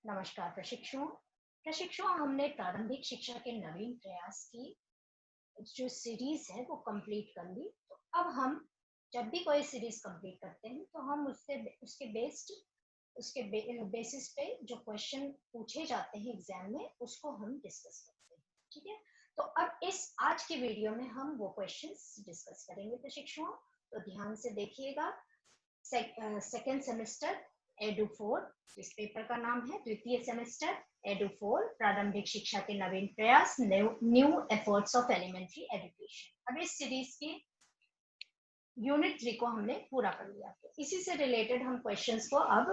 नमस्कार प्रशिक्षुओं। प्रशिक्षुओं, हमने प्रारंभिक शिक्षा के नवीन प्रयास की जो सीरीज है वो कंप्लीट कर ली। तो अब हम जब भी कोई सीरीज कंप्लीट करते हैं तो हम उसके बेसिस पे जो क्वेश्चन पूछे जाते हैं एग्जाम में उसको हम डिस्कस करते हैं। ठीक है, तो अब इस आज के वीडियो में हम वो क्वेश्चंस डिस्कस करेंगे प्रशिक्षुओं। तो ध्यान से देखिएगा। सेकेंड सेमेस्टर एडू 4, इस पेपर का नाम है द्वितीय सेमेस्टर एडू 4 प्रारंभिक शिक्षा के नवीन प्रयास, new efforts of elementary education. अब इस सीरीज की यूनिट 3 को हमने पूरा कर लिया। तो इसी से रिलेटेड हम क्वेश्चंस को अब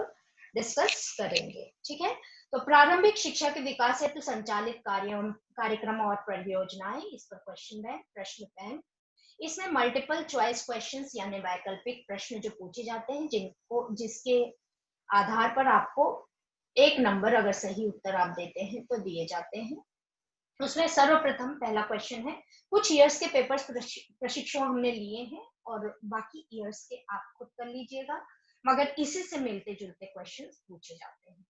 डिस्कस करेंगे। ठीक है, तो प्रारंभिक शिक्षा के विकास हेतु संचालित कार्यक्रम और परियोजनाएं, इस पर प्रश्न बैंक। इसमें मल्टीपल चॉइस क्वेश्चंस यानी वैकल्पिक प्रश्न जो पूछे जाते हैं, जिसके आधार पर आपको एक नंबर अगर सही उत्तर आप देते हैं तो दिए जाते हैं। उसमें सर्वप्रथम पहला क्वेश्चन है, कुछ ईयर्स के पेपर्स प्रशिक्षण हमने लिए हैं और बाकी ईयर्स के आप खुद कर लीजिएगा, मगर इसी से मिलते जुलते क्वेश्चंस पूछे जाते हैं।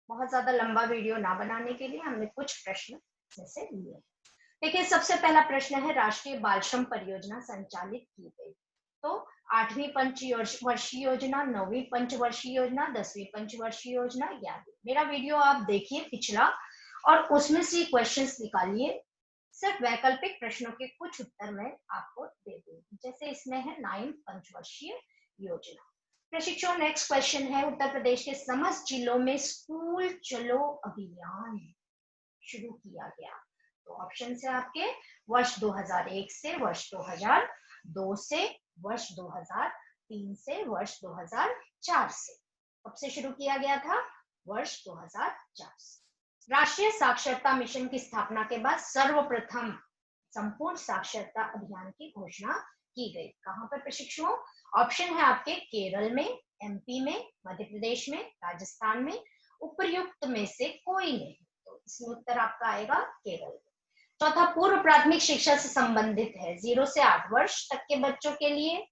बहुत ज्यादा लंबा वीडियो ना बनाने के लिए हमने कुछ प्रश्न जैसे लिए। देखिए, सबसे पहला प्रश्न है, राष्ट्रीय बाल श्रम परियोजना संचालित की गई। तो 8वीं पंचवर्षीय योजना, 9वीं पंचवर्षीय योजना, 10वीं पंचवर्षीय योजना, 11वीं। मेरा वीडियो आप देखिए पिछला और उसमें से क्वेश्चंस निकालिए। सिर्फ वैकल्पिक प्रश्नों के कुछ उत्तर मैं आपको दे दूंगी। जैसे इसमें है 9 पंचवर्षीय योजना। प्रशिक्षण नेक्स्ट क्वेश्चन है, उत्तर प्रदेश के समस्त जिलों में स्कूल चलो अभियान शुरू किया गया। तो ऑप्शन है आपके वर्ष 2001 से, वर्ष 2002 से, वर्ष 2003 से, वर्ष 2004 से। कब से शुरू किया गया था? वर्ष 2004 से। राष्ट्रीय साक्षरता मिशन की स्थापना के बाद सर्वप्रथम संपूर्ण साक्षरता अभियान की घोषणा की गई। कहां पर प्रशिक्षुओं? ऑप्शन है आपके केरल में, एमपी में, मध्य प्रदेश में, राजस्थान में, उपर्युक्त में से कोई नहीं। तो इसमें उत्तर आपका आएगा केरल। चौथा, पूर्व प्राथमिक शिक्षा से संबंधित है, 0 से 8 वर्ष तक के बच्चों के लिए,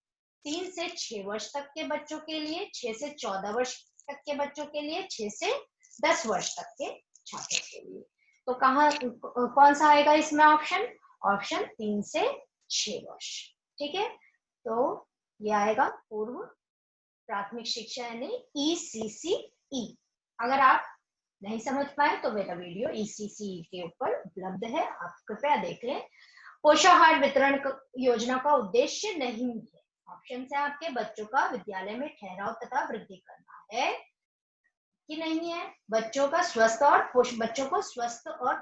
3 से 6 वर्ष तक के बच्चों के लिए, 6 से 14 वर्ष तक के बच्चों के लिए, 6 से 10 वर्ष तक के छात्रों के लिए। तो कौन सा आएगा इसमें ऑप्शन? ऑप्शन 3 से 6 वर्ष। ठीक है, तो ये आएगा पूर्व प्राथमिक शिक्षा यानी ECCE। अगर आप नहीं समझ पाए तो मेरा वीडियो ECCE के ऊपर उपलब्ध है, आप कृपया देख लें। पोषाहार वितरण योजना का उद्देश्य नहीं है। ऑप्शन है आपके, बच्चों का विद्यालय में ठहराव तथा वृद्धि करना है कि नहीं है, बच्चों को स्वस्थ और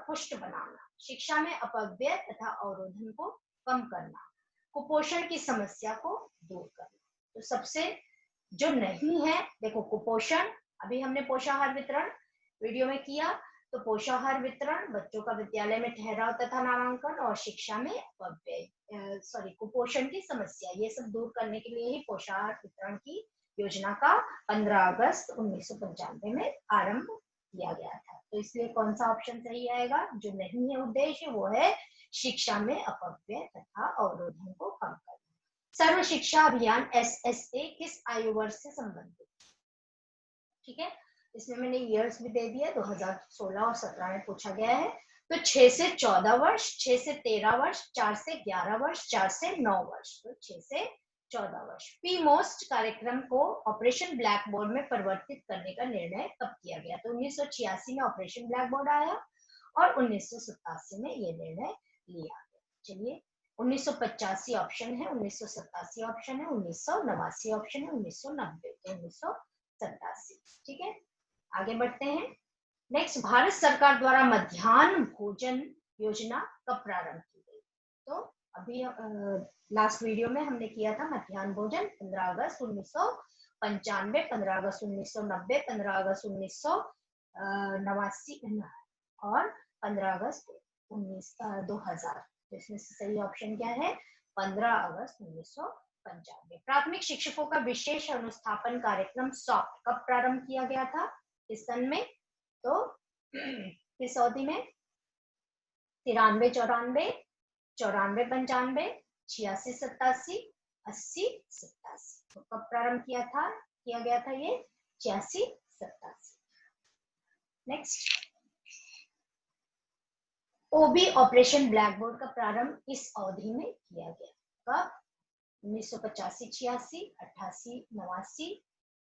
पुष्ट बनाना, शिक्षा में अपव्यय तथा अवरोधन को कम करना, कुपोषण की समस्या को दूर करना। तो सबसे जो नहीं है, देखो कुपोषण, अभी हमने पोषाहार वितरण वीडियो में किया, तो पोषाहार वितरण, बच्चों का विद्यालय में ठहराव तथा नामांकन और शिक्षा में कुपोषण की समस्या, ये सब दूर करने के लिए ही पोषाहार वितरण की योजना का 15 अगस्त 1995 में आरंभ किया गया था। तो इसलिए कौन सा ऑप्शन सही आएगा? जो नहीं है उद्देश्य, वो है शिक्षा में अपव्यय तथा अवरोधन को कम करना। सर्व शिक्षा अभियान SSA किस आयु वर्ष से संबंधित? ठीक है, इसमें मैंने ईयर्स भी दे दिया, 2016 और 17 में पूछा गया है। तो 6 से 14 वर्ष, 6 से 13 वर्ष, 4 से 11 वर्ष, 4 से 9 वर्ष। तो 6 से 14 वर्ष। पी मोस्ट कार्यक्रम को ऑपरेशन ब्लैक बोर्ड में परिवर्तित करने का निर्णय कब किया गया? तो 1986 में ऑपरेशन ब्लैक बोर्ड आया और 1987 में ये निर्णय लिया गया। चलिए, 1985 ऑप्शन है, 1987 ऑप्शन है, 1989 ऑप्शन है, 1990 तो 1987। ठीक है, आगे बढ़ते हैं। नेक्स्ट, भारत सरकार द्वारा मध्याह्न भोजन योजना कब प्रारंभ की गई? तो अभी लास्ट वीडियो में हमने किया था मध्याह्न भोजन, 15 अगस्त 1995, 15 अगस्त 1990, 15 अगस्त 1989 और 15 अगस्त 2000। तो इसमें से सही ऑप्शन क्या है? 15 अगस्त 1995। प्राथमिक शिक्षकों का विशेष अनुस्थापन कार्यक्रम सॉफ्ट कब प्रारंभ किया गया था? इस सन में। तो इस अवधि में 93, 94, 94, 95, 86, 87, 80, 87। तो कब प्रारंभ किया गया था ये? 86, 87। नेक्स्ट, ओबी ऑपरेशन ब्लैक बोर्ड का प्रारंभ किस अवधि में किया गया? कब? 1985-86, 88-89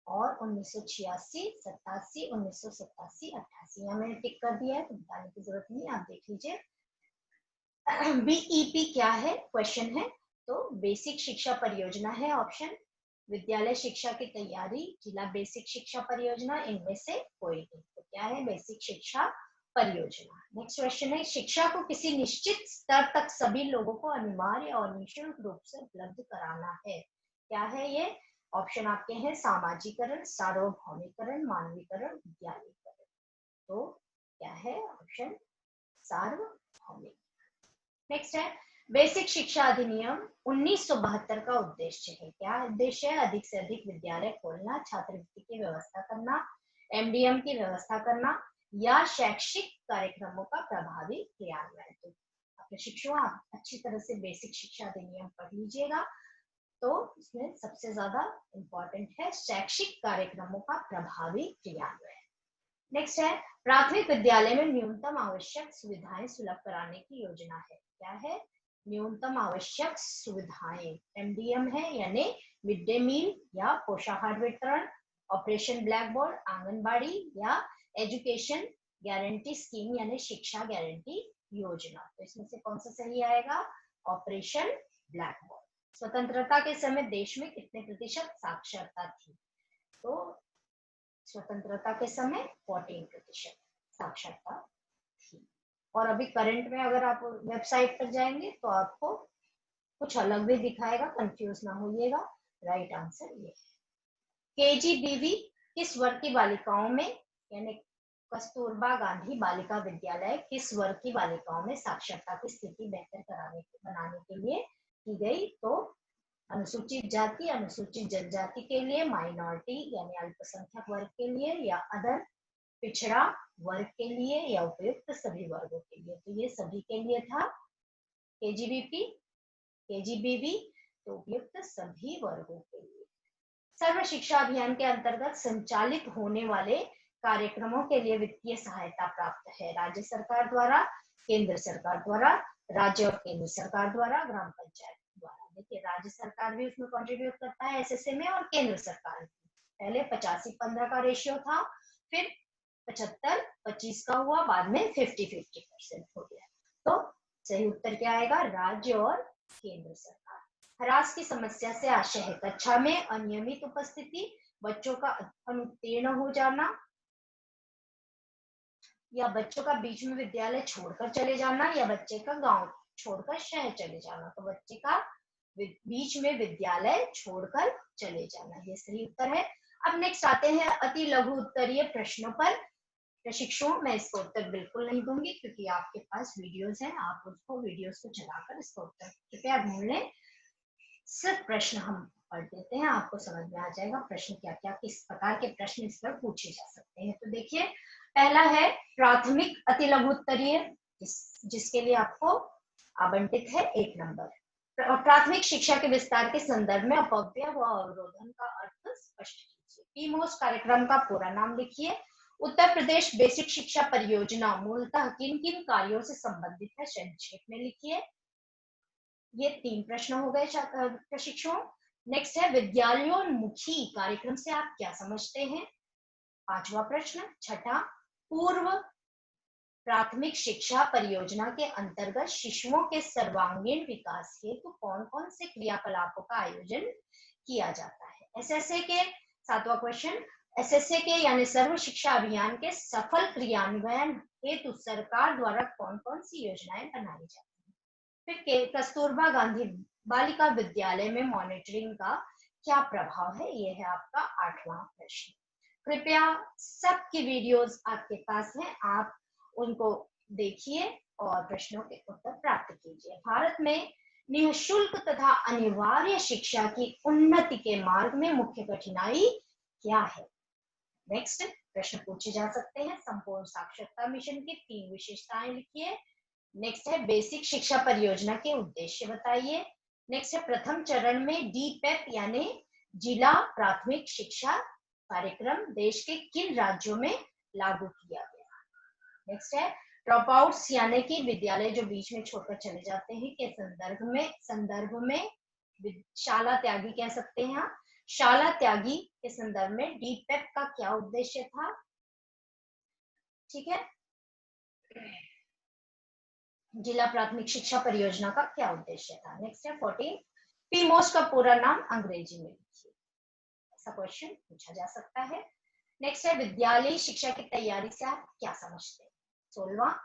और 1986, 87, 1987, 88। यहाँ मैंने टिक कर दिया है तो बताने की जरूरत नहीं, आप देख लीजिए। बीईपी क्या है क्वेश्चन है, तो बेसिक शिक्षा परियोजना है ऑप्शन। विद्यालय शिक्षा की तैयारी, जिला बेसिक शिक्षा परियोजना, इनमें से कोई नहीं। तो क्या है? बेसिक शिक्षा परियोजना। नेक्स्ट क्वेश्चन है, शिक्षा को किसी निश्चित स्तर तक सभी लोगों को अनिवार्य और निःशुल्क रूप से उपलब्ध कराना है। क्या है ये? ऑप्शन आपके हैं सामाजिकरण, सार्वभौमिकरण, मानवीकरण, विद्यालयीकरण। तो क्या है? ऑप्शन सार्वभौमिक। नेक्स्ट है, बेसिक शिक्षा अधिनियम 1972 का उद्देश्य है। क्या उद्देश्य है? अधिक से अधिक विद्यालय खोलना, छात्रवृत्ति की व्यवस्था करना, एमडीएम की व्यवस्था करना या शैक्षिक कार्यक्रमों का प्रभावी क्रियान्वयन। तो अपने शिक्षकों, आप अच्छी तरह से बेसिक शिक्षा अधिनियम पढ़ लीजिएगा। तो इसमें सबसे ज्यादा इंपॉर्टेंट है शैक्षिक कार्यक्रमों का प्रभावी क्रियान्वयन। नेक्स्ट है, प्राथमिक विद्यालय में न्यूनतम आवश्यक सुविधाएं सुलभ कराने की योजना है। क्या है? न्यूनतम आवश्यक सुविधाएं, एमडीएम है, यानी मिड डे मील या पोषाहार वितरण, ऑपरेशन ब्लैक बोर्ड, आंगनबाड़ी या एजुकेशन गारंटी स्कीम यानी शिक्षा गारंटी योजना। तो इसमें से कौन सा सही आएगा? Operation black board. स्वतंत्रता के समय देश में कितने प्रतिशत साक्षरता थी? तो स्वतंत्रता के समय 14% साक्षरता थी। और अभी करंट में अगर आप वेबसाइट पर जाएंगे तो आपको कुछ अलग भी दिखाएगा, कंफ्यूज ना होइएगा। राइट आंसर ये है। केजीबीवी किस वर्ग की बालिकाओं में, यानी कस्तूरबा गांधी बालिका विद्यालय किस वर्ग की बालिकाओं में साक्षरता की स्थिति बेहतर बनाने के लिए की गई? तो अनुसूचित जाति, अनुसूचित जनजाति के लिए, माइनॉरिटी यानी अल्पसंख्यक वर्ग के लिए, या अदर पिछड़ा वर्ग के लिए, या उपयुक्त सभी वर्गों के लिए। तो ये सभी के लिए था केजीबीवी, तो उपयुक्त सभी वर्गों के लिए। सर्व शिक्षा अभियान के अंतर्गत संचालित होने वाले कार्यक्रमों के लिए वित्तीय सहायता प्राप्त है राज्य सरकार द्वारा, केंद्र सरकार द्वारा, राज्य और केंद्र सरकार द्वारा, ग्राम पंचायत द्वारा। देखिए, राज्य सरकार भी उसमें कंट्रीब्यूट करता है एसएसए में, और केंद्र सरकार भी। पहले 85-15 का रेशियो था, फिर 75-25 का हुआ, बाद में 50-50% हो गया। तो सही उत्तर क्या आएगा? राज्य और केंद्र सरकार। ह्रास की समस्या से आशय है, कक्षा में अनियमित उपस्थिति, बच्चों का अनुत्तीर्ण हो जाना, या बच्चों का बीच में विद्यालय छोड़कर चले जाना, या बच्चे का गांव छोड़कर शहर चले जाना। तो बच्चे का बीच में विद्यालय छोड़कर चले जाना, ये सही उत्तर है। अब नेक्स्ट आते हैं अति लघु उत्तरीय प्रश्नों पर। प्रशिक्षुओं, मैं इसका उत्तर बिल्कुल नहीं दूंगी क्योंकि आपके पास वीडियोस हैं, आप उसको वीडियोस को चलाकर इसका उत्तर कृपया ढूंढ लें। सिर्फ प्रश्न हम पढ़ देते हैं, आपको समझ में आ जाएगा प्रश्न क्या क्या, किस प्रकार के प्रश्न इस पर पूछे जा सकते हैं। तो देखिए, पहला है प्राथमिक अति लघु उत्तरीय, जिसके लिए आपको आवंटित है 1 नंबर। प्राथमिक शिक्षा के विस्तार के संदर्भ में अपव्यय व अवरोधन का अर्थ स्पष्ट कीजिए। पीमोस कार्यक्रम का पूरा नाम लिखिए। उत्तर प्रदेश बेसिक शिक्षा परियोजना मूलतः किन किन कार्यों से संबंधित है, संक्षेप में लिखिए। ये 3 प्रश्न हो गए प्रशिक्षुओं। नेक्स्ट है विद्यालयोन्मुखी कार्यक्रम से आप क्या समझते हैं, 5वां प्रश्न। छठा, पूर्व प्राथमिक शिक्षा परियोजना के अंतर्गत शिशुओं के सर्वांगीण विकास हेतु कौन कौन से क्रियाकलापों का आयोजन किया जाता है। एसएसए के 7वां क्वेश्चन, एसएसए के यानी सर्व शिक्षा अभियान के सफल क्रियान्वयन हेतु सरकार द्वारा कौन कौन सी योजनाएं बनाई जाती है। फिर कस्तूरबा गांधी बालिका विद्यालय में मॉनिटरिंग का क्या प्रभाव है, यह है आपका 8वां प्रश्न। कृपया सबकी वीडियोस आपके पास हैं, आप उनको देखिए और प्रश्नों के उत्तर प्राप्त कीजिए। भारत में निःशुल्क तथा अनिवार्य शिक्षा की उन्नति के मार्ग में मुख्य कठिनाई क्या है। नेक्स्ट प्रश्न पूछे जा सकते हैं। संपूर्ण साक्षरता मिशन की 3 विशेषताएं लिखिए। नेक्स्ट है बेसिक शिक्षा परियोजना के उद्देश्य बताइए। नेक्स्ट है प्रथम चरण में डीपेप यानी जिला प्राथमिक शिक्षा कार्यक्रम देश के किन राज्यों में लागू किया गया। नेक्स्ट है ड्रॉप आउट्स यानी कि विद्यालय जो बीच में छोड़कर चले जाते हैं के संदर्भ में शाला त्यागी कह सकते हैं आप। शाला त्यागी के संदर्भ में डीपेप का क्या उद्देश्य था? ठीक है, जिला प्राथमिक शिक्षा परियोजना का क्या उद्देश्य था? नेक्स्ट है 14 पीमोस का पूरा नाम अंग्रेजी में लिखिए, ऐसा क्वेश्चन पूछा जा सकता है। नेक्स्ट है विद्यालय शिक्षा की तैयारी से आप क्या समझते हैं? 16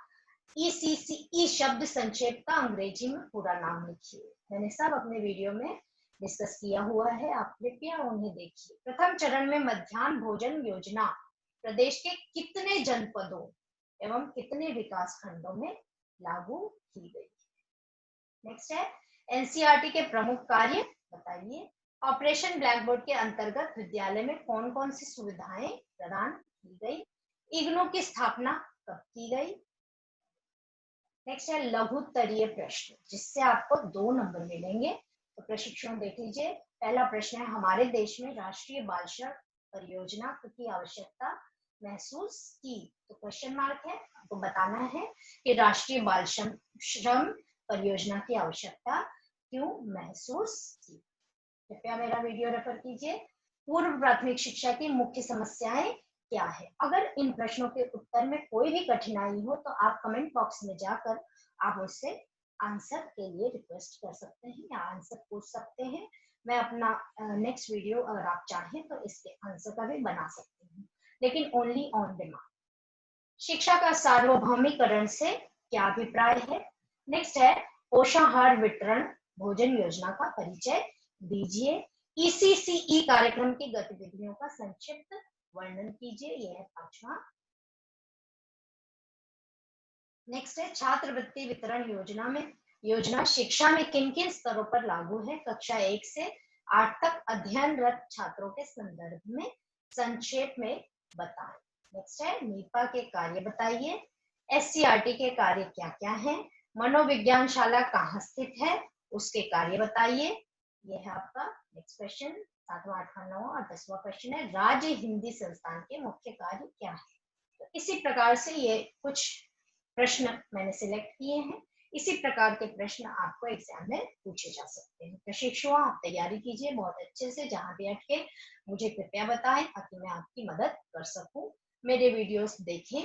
ECCE शब्द संक्षेप का अंग्रेजी में पूरा नाम लिखिए। मैंने सब अपने वीडियो में डिस्कस किया हुआ है, आप कृपया उन्हें देखिए। प्रथम चरण में मध्याह्न भोजन योजना प्रदेश के कितने जनपदों एवं कितने विकास खंडों में लागू की गई? नेक्स्ट है एनसीईआरटी के प्रमुख कार्य बताइए। ऑपरेशन ब्लैक बोर्ड के अंतर्गत विद्यालय में कौन कौन सी सुविधाएं प्रदान की गई? इग्नू की स्थापना कब की गई? नेक्स्ट है लघुत्तरीय प्रश्न जिससे आपको 2 नंबर मिलेंगे, तो प्रशिक्षण देख लीजिए। पहला प्रश्न है हमारे देश में राष्ट्रीय बाल श्रम परियोजना की आवश्यकता महसूस की, तो क्वेश्चन मार्क है, आपको बताना है कि राष्ट्रीय बाल श्रम परियोजना की आवश्यकता क्यों महसूस की। कृपया मेरा वीडियो रेफर कीजिए। पूर्व प्राथमिक शिक्षा की मुख्य समस्याएं क्या है? अगर इन प्रश्नों के उत्तर में कोई भी कठिनाई हो तो आप कमेंट बॉक्स में जाकर आप मुझसे आंसर के लिए रिक्वेस्ट कर सकते हैं या आंसर पूछ सकते हैं। मैं अपना नेक्स्ट वीडियो अगर आप चाहें तो इसके आंसर का भी बना सकते हैं, लेकिन ओनली ऑन डिमांड। शिक्षा का सार्वभौमिकरण से क्या अभिप्राय है? नेक्स्ट है पोषाहार वितरण भोजन योजना का परिचय दीजिए। ECCE कार्यक्रम की गतिविधियों का संक्षिप्त वर्णन कीजिए, यह है 5वां। नेक्स्ट है छात्रवृत्ति वितरण योजना शिक्षा में किन किन स्तरों पर लागू है? कक्षा 1 से 8 तक अध्ययनरत छात्रों के संदर्भ में संक्षेप में बताएं। नेक्स्ट है नीपा के कार्य बताइए। SCERT के कार्य क्या क्या है? मनोविज्ञान शाला कहाँ स्थित है, उसके कार्य बताइए, यह है आपका नेक्स्ट क्वेश्चन। 7वां 8वां 9वां और 10वां क्वेश्चन है राज्य हिंदी संस्थान के मुख्य कार्य क्या है? तो इसी प्रकार से ये कुछ प्रश्न मैंने सिलेक्ट किए हैं, इसी प्रकार के प्रश्न आपको एग्जाम में पूछे जा सकते हैं। प्रशिक्षुओं आप तैयारी कीजिए बहुत अच्छे से, जहां भी अटके मुझे कृपया बताएं ताकि मैं आपकी मदद कर सकूं। मेरे वीडियोस देखें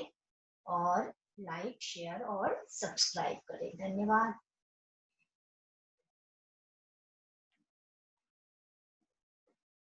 और लाइक शेयर और सब्सक्राइब करें। धन्यवाद।